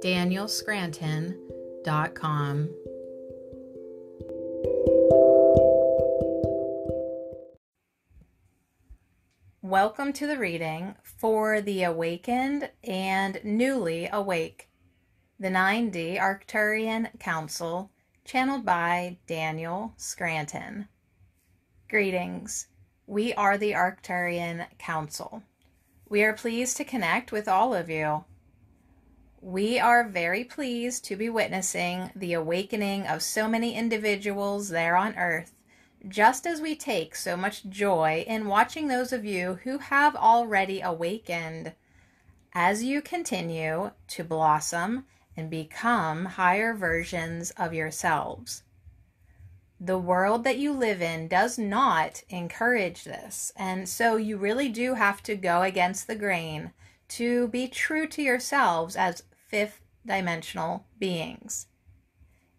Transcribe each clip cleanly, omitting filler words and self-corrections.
danielscranton.com. Welcome to the reading for the awakened and newly awake, the 9D Arcturian Council, channeled by Daniel Scranton. Greetings. We are the Arcturian Council. We are pleased to connect with all of you. We are very pleased to be witnessing the awakening of so many individuals there on Earth, just as we take so much joy in watching those of you who have already awakened as you continue to blossom and become higher versions of yourselves. The world that you live in does not encourage this, and so you really do have to go against the grain to be true to yourselves as fifth-dimensional beings.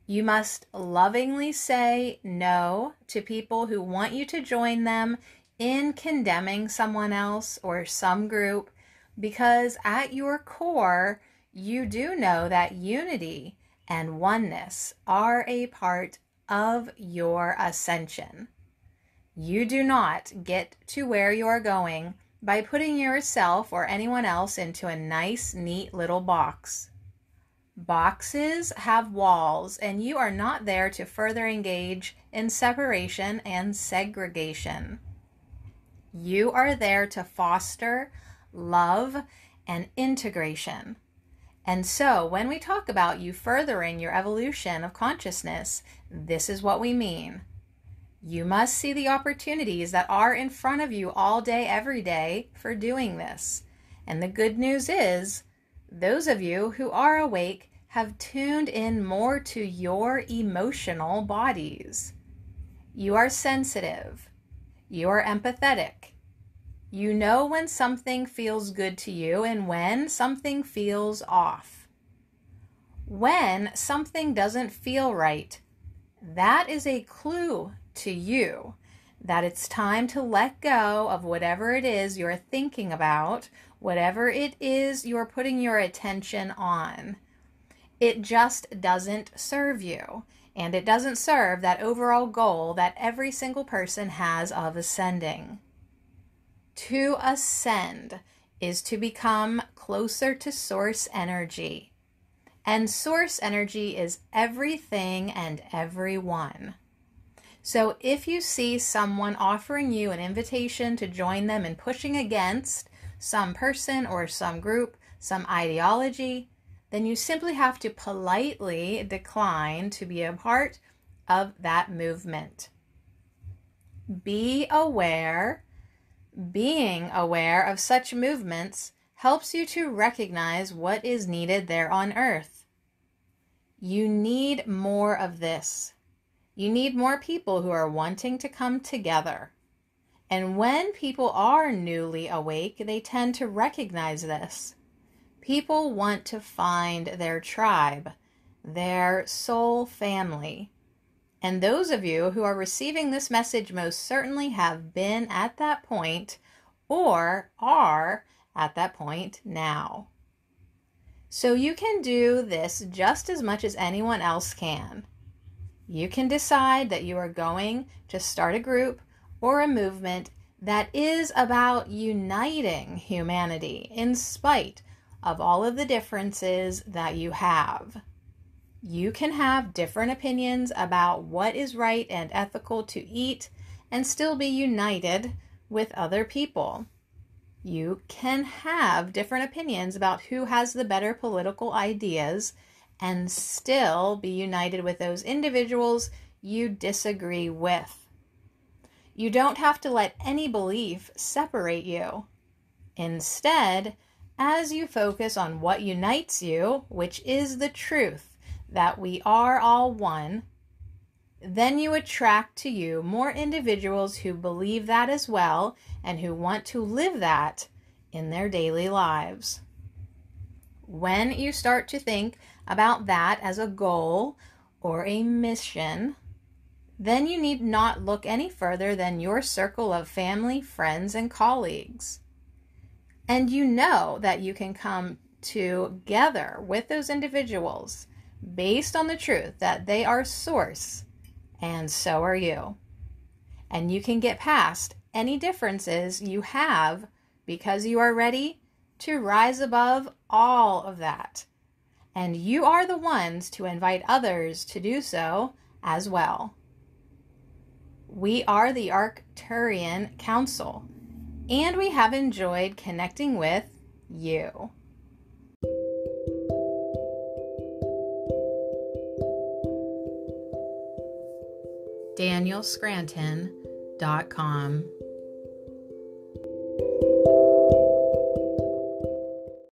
You must lovingly say no to people who want you to join them in condemning someone else or some group, because at your core, you do know that unity and oneness are a part of your ascension. You do not get to where you are going by putting yourself or anyone else into a nice, neat little box. Boxes have walls, and you are not there to further engage in separation and segregation. You are there to foster love and integration. And so when we talk about you furthering your evolution of consciousness, this is what we mean. You must see the opportunities that are in front of you all day, every day for doing this. And the good news is, those of you who are awake have tuned in more to your emotional bodies. You are sensitive. You are empathetic. You know when something feels good to you and when something feels off. When something doesn't feel right, that is a clue to you that it's time to let go of whatever it is you're thinking about, whatever it is you're putting your attention on. It just doesn't serve you, and it doesn't serve that overall goal that every single person has of ascending. To ascend is to become closer to source energy, and source energy is everything and everyone. So if you see someone offering you an invitation to join them in pushing against some person or some group, some ideology, then you simply have to politely decline to be a part of that movement. Be aware. Being aware of such movements helps you to recognize what is needed there on Earth. You need more of this. You need more people who are wanting to come together. And when people are newly awake, they tend to recognize this. People want to find their tribe, their soul family. And those of you who are receiving this message most certainly have been at that point or are at that point now. So you can do this just as much as anyone else can. You can decide that you are going to start a group or a movement that is about uniting humanity in spite of all of the differences that you have. You can have different opinions about what is right and ethical to eat and still be united with other people. You can have different opinions about who has the better political ideas and still be united with those individuals you disagree with. You don't have to let any belief separate you. Instead, as you focus on what unites you, which is the truth that we are all one, then you attract to you more individuals who believe that as well and who want to live that in their daily lives. When you start to think about that as a goal or a mission, then you need not look any further than your circle of family, friends, and colleagues. And you know that you can come together with those individuals based on the truth that they are source and so are you. And you can get past any differences you have because you are ready to rise above all of that. And you are the ones to invite others to do so as well. We are the Arcturian Council, and we have enjoyed connecting with you. DanielScranton.com